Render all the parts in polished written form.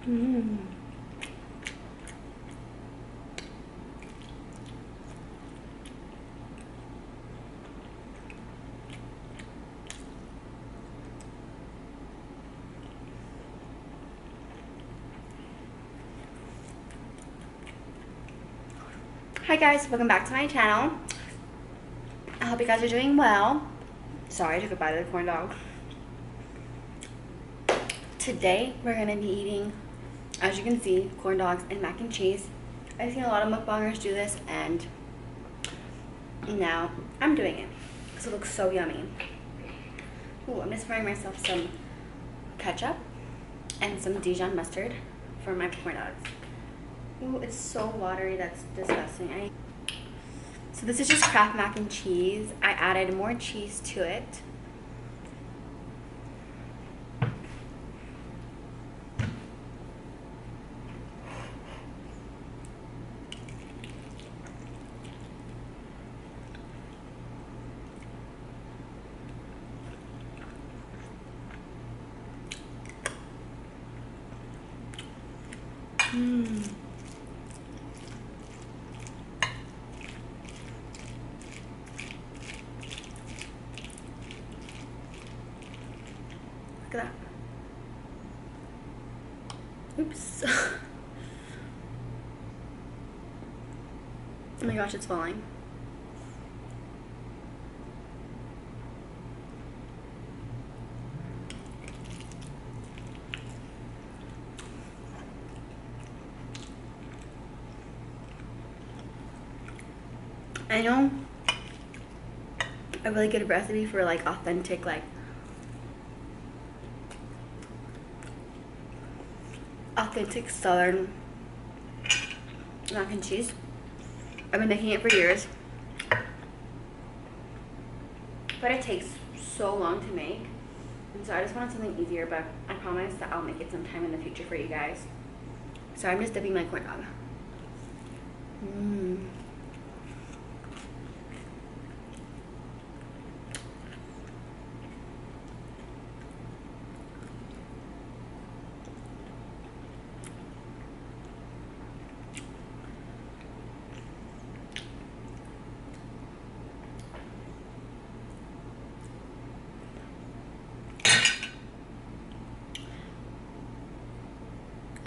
Mm. Hi guys, welcome back to my channel. I hope you guys are doing well. Sorry, I took a bite of the corn dog. Today we're gonna be eating, as you can see, corn dogs and mac and cheese. I've seen a lot of mukbangers do this and now I'm doing it because it looks so yummy. Ooh, I'm just frying myself some ketchup and some Dijon mustard for my corn dogs. Ooh, it's so watery, that's disgusting. So this is just Kraft mac and cheese. I added more cheese to it. Mmm. Look at that. Oops. Oh my gosh, it's falling. I know a really good recipe for like authentic southern mac and cheese. I've been making it for years, but it takes so long to make, and so I just wanted something easier, but I promise that I'll make it sometime in the future for you guys. So I'm just dipping my corn dog. Mmm.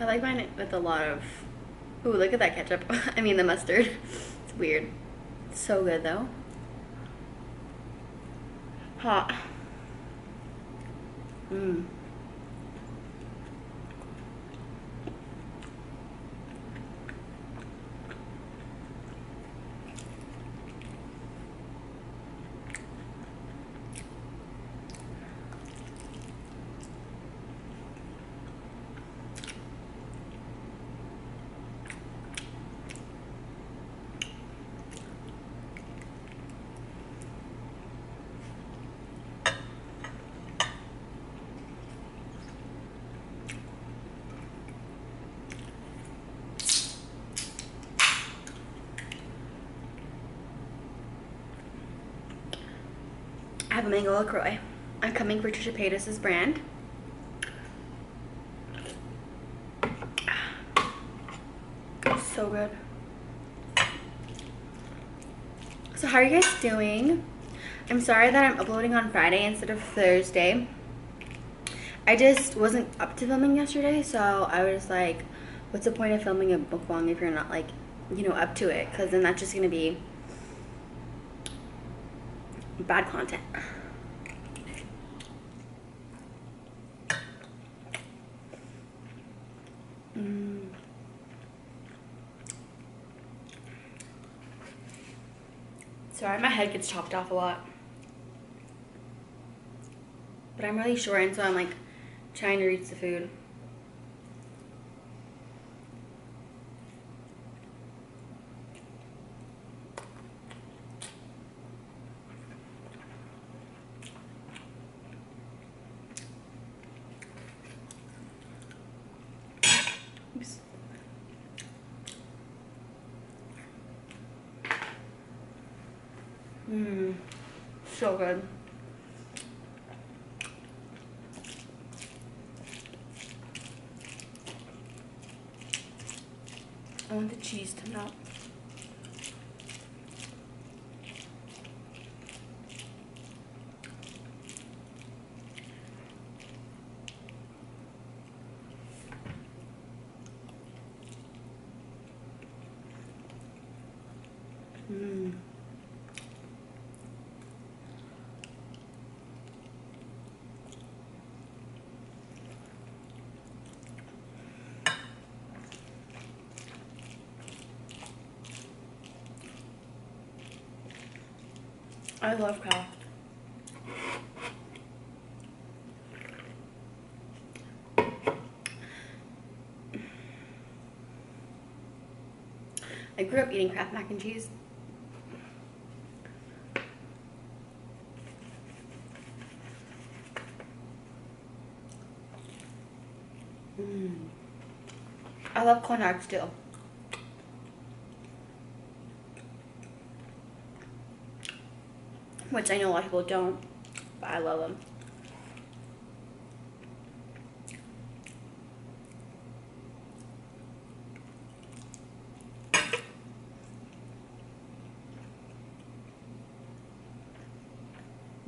I like mine with a lot of, ooh, look at that ketchup. I mean the mustard. It's weird. It's so good though. Hot. Mmm. I have a mango LaCroix. I'm coming for Trisha Paytas's brand. So good. So how are you guys doing? I'm sorry that I'm uploading on Friday instead of Thursday. I just wasn't up to filming yesterday, so I was like, what's the point of filming a mukbang if you're not like, you know, up to it? Because then that's just gonna be bad content. Sorry, my head gets chopped off a lot. But I'm really short, and so I'm like trying to reach the food. Oops. Mmm, so good. I want the cheese to melt. Mmm. I love Kraft. I grew up eating Kraft mac and cheese. I love corn dogs too. Which I know a lot of people don't, but I love them.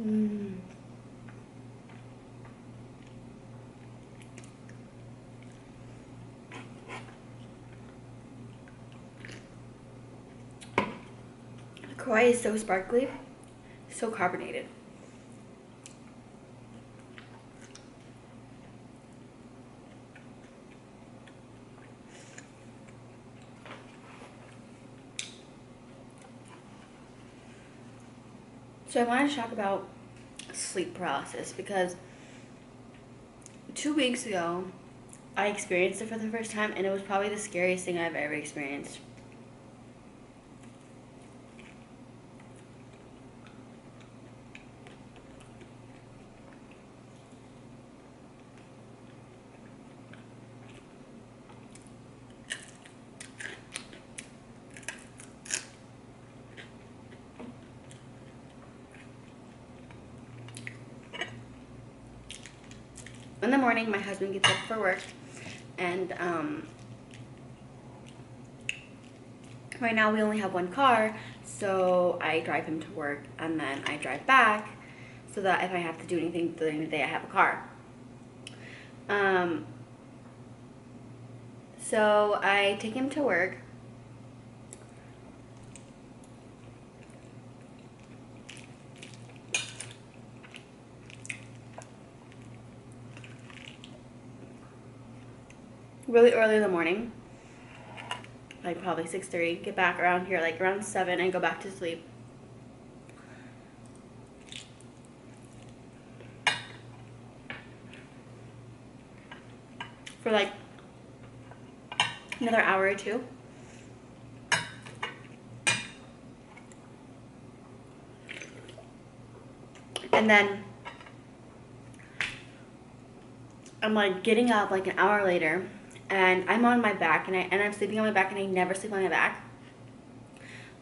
Mmm. The Kauai is so sparkly, so carbonated. So I wanted to talk about sleep paralysis because 2 weeks ago I experienced it for the first time, and it was probably the scariest thing I've ever experienced. In the morning, my husband gets up for work, and right now we only have one car, so I drive him to work, and then I drive back, so that if I have to do anything during the day, I have a car. So I take him to work. Really early in the morning, like probably 6:30, get back around here like around 7 and go back to sleep. For like another hour or two. And then I'm like getting up like an hour later, and I'm on my back, and I'm sleeping on my back, and I never sleep on my back.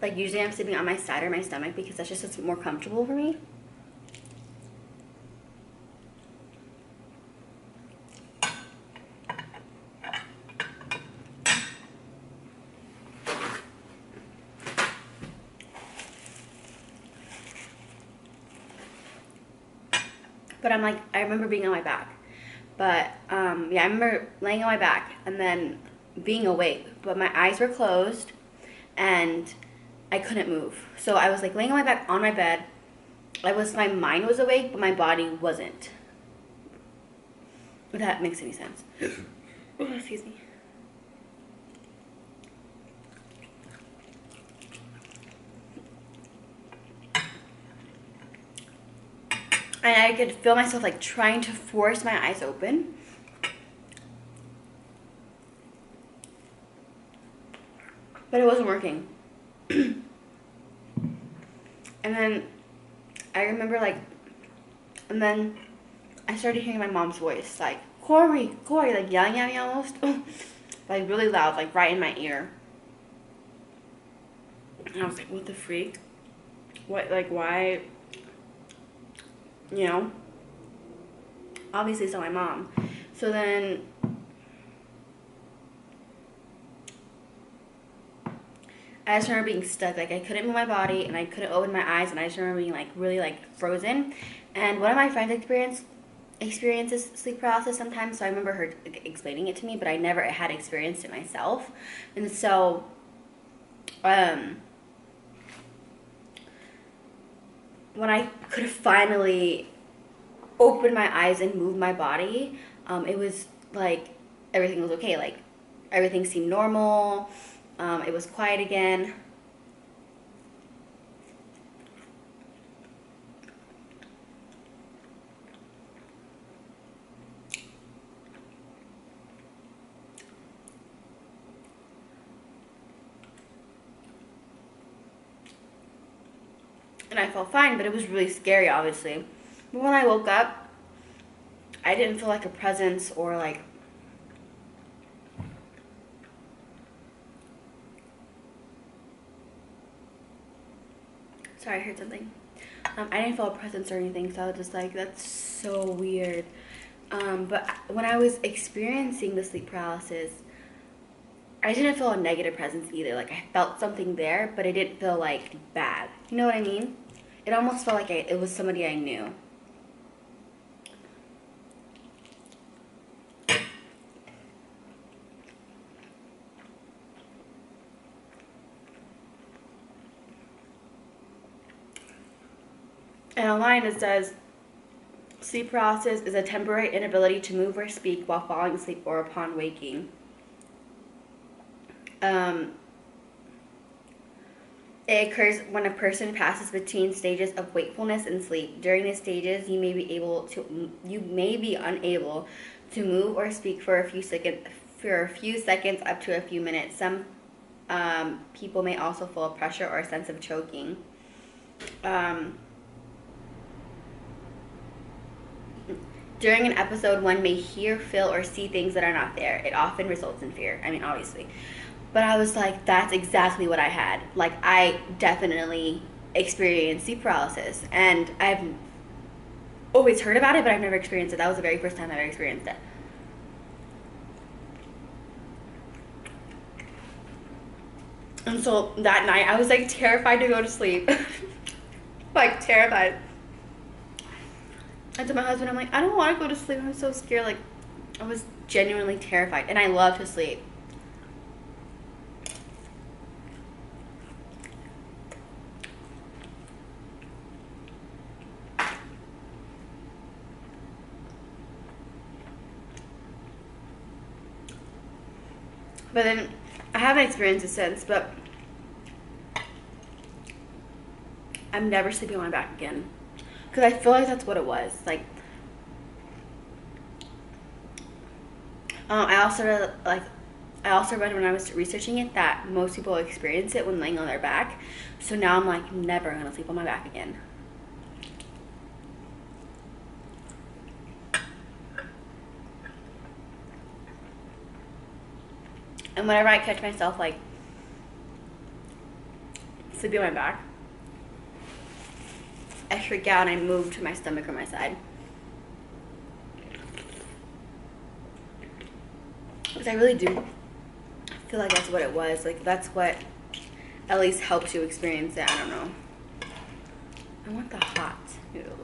Like usually I'm sleeping on my side or my stomach because that's just more comfortable for me. But I'm like, I remember being on my back. But yeah, I remember laying on my back and then being awake, but my eyes were closed and I couldn't move. So I was like laying on my back on my bed. My mind was awake, but my body wasn't. If that makes any sense. Oh, excuse me. And I could feel myself like trying to force my eyes open. But it wasn't working. And then I remember like, and then I started hearing my mom's voice, like, Corey, like yelling at me almost. Like really loud, like right in my ear. And I was like, what the freak? What, like why? You know? Obviously it's not my mom. So then I just remember being stuck. Like, I couldn't move my body, and I couldn't open my eyes, and I just remember being, like, really, like, frozen. And one of my friends experiences sleep paralysis sometimes, so I remember her explaining it to me, but I never had experienced it myself. And so, when I could finally open my eyes and move my body, it was, like, everything was okay. Like, everything seemed normal. It was quiet again. And I felt fine, but it was really scary, obviously. But when I woke up, I didn't feel like a presence or like... Sorry, I heard something. I didn't feel a presence or anything, so I was just like, that's so weird. But when I was experiencing the sleep paralysis, I didn't feel a negative presence either. Like, I felt something there, but it didn't feel, like, bad. You know what I mean? It almost felt like it was somebody I knew. And online it says, sleep paralysis is a temporary inability to move or speak while falling asleep or upon waking. It occurs when a person passes between stages of wakefulness and sleep. During these stages, you may be unable to move or speak for a few seconds up to a few minutes. Some people may also feel a pressure or a sense of choking. During an episode, one may hear, feel, or see things that are not there. It often results in fear. I mean, obviously. But I was like, that's exactly what I had. Like, I definitely experienced sleep paralysis. And I've always heard about it, but I've never experienced it. That was the very first time I ever experienced it. And so that night, I was like terrified to go to sleep. Like, terrified. I told my husband, I'm like, I don't want to go to sleep. I'm so scared. Like, I was genuinely terrified. And I love to sleep. But then, I haven't experienced it since, but I'm never sleeping on my back again. Because I feel like that's what it was. Like, I also read when I was researching it that most people experience it when laying on their back. So now I'm like, never gonna sleep on my back again. And whenever I catch myself, like, sleeping on my back, I freak out and I move to my stomach or my side. Because I really do feel like that's what it was. Like, that's what at least helps you experience it. I don't know. I want the hot noodles.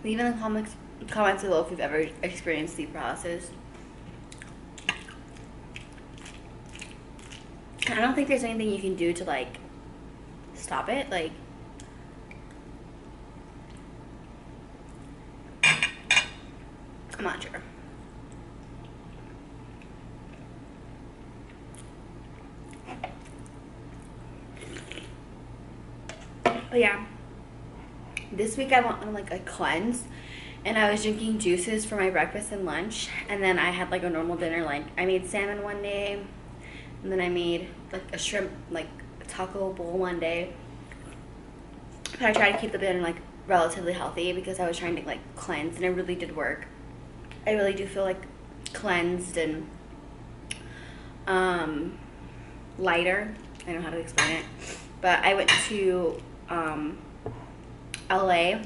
Leave in the comments below if you've ever experienced sleep paralysis. I don't think there's anything you can do to, like, stop it. Like, I'm not sure. But yeah. This week I went on like a cleanse, and I was drinking juices for my breakfast and lunch, and then I had like a normal dinner. Like, I made salmon one day, and then I made like a shrimp, like a taco bowl one day, But I tried to keep the dinner like relatively healthy because I was trying to like cleanse, and it really did work. I really do feel like cleansed and lighter. I don't know how to explain it, but I went to LA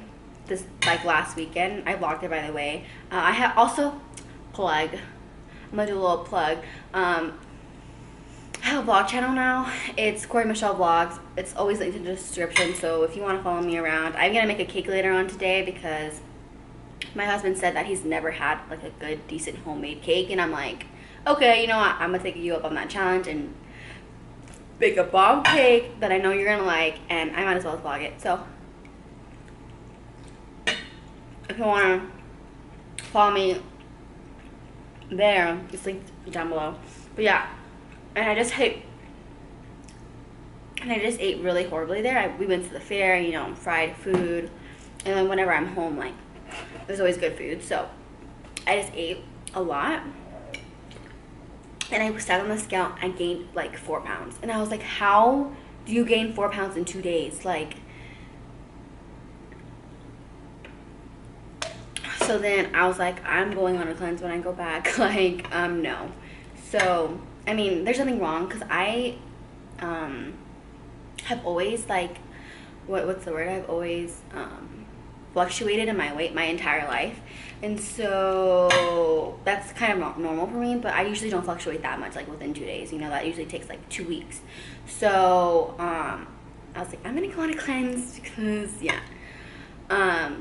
this like last weekend. I vlogged it, by the way. I have also plug. I'm gonna do a little plug. I have a vlog channel now. It's Corey Michelle Vlogs. It's always linked in the description, so if you want to follow me around. I'm gonna make a cake later on today because my husband said that he's never had like a good, decent homemade cake, and I'm like, okay, you know what? I'm gonna take you up on that challenge and bake a bomb cake that I know you're gonna like, and I might as well vlog it. So if you wanna follow me there, it's linked down below. But yeah, and I just ate really horribly there. We went to the fair, you know, fried food, and then whenever I'm home, like, there's always good food. So I just ate a lot, and I sat on the scale. I gained like 4 pounds, and I was like, how do you gain 4 pounds in 2 days? Like, so then I was like, I'm going on a cleanse when I go back. Like, no. So I mean, there's nothing wrong, because I have always like, what's the word? I've always fluctuated in my weight my entire life, and so that's kind of normal for me. But I usually don't fluctuate that much, like within 2 days. You know, that usually takes like 2 weeks. So I was like, I'm gonna go on a cleanse because yeah.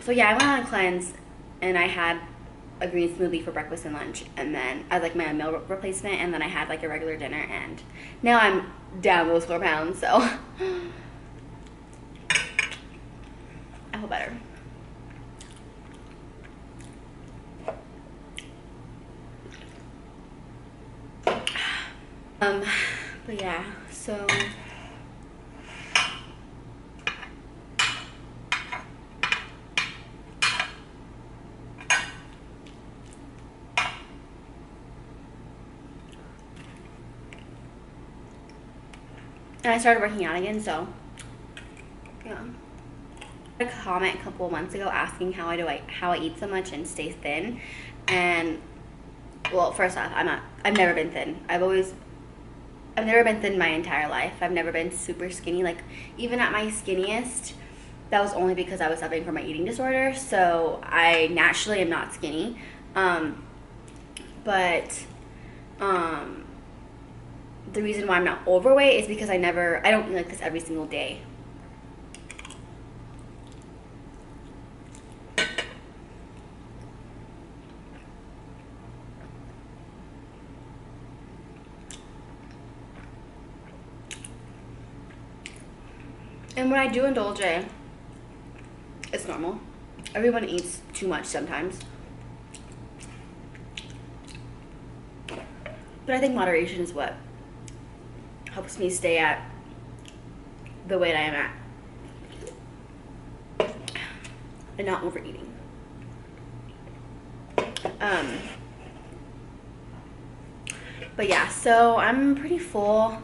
So yeah, I went on a cleanse, and I had a green smoothie for breakfast and lunch, and then as like my meal replacement, and then I had like a regular dinner, and now I'm down those 4 pounds. So I feel better. But yeah, so and I started working out again, so yeah. I had a comment a couple of months ago asking how I eat so much and stay thin, and well, first off, I've never been thin. I've never been thin my entire life. I've never been super skinny. Like, even at my skinniest, that was only because I was suffering from my eating disorder. So I naturally am not skinny. But the reason why I'm not overweight is because I don't eat like this every single day. And when I do indulge, it's normal. Everyone eats too much sometimes. But I think moderation is what helps me stay at the weight I am at, and not overeating. But yeah, so I'm pretty full.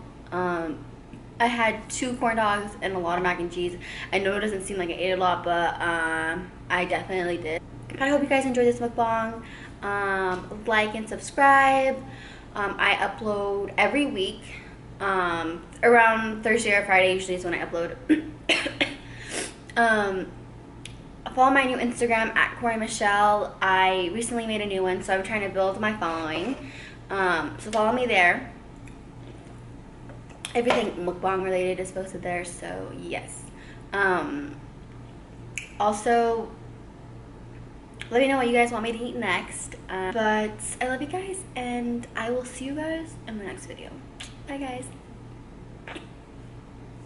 I had 2 corn dogs and a lot of mac and cheese. I know it doesn't seem like I ate a lot, but I definitely did. I hope you guys enjoyed this mukbang. Like and subscribe. I upload every week. Around Thursday or Friday usually is when I upload. Follow my new Instagram at Corey Michelle. I recently made a new one, so I'm trying to build my following. So follow me there. Everything mukbang related is posted there, so yes. Also, let me know what you guys want me to eat next. But I love you guys, and I will see you guys in my next video. Bye guys.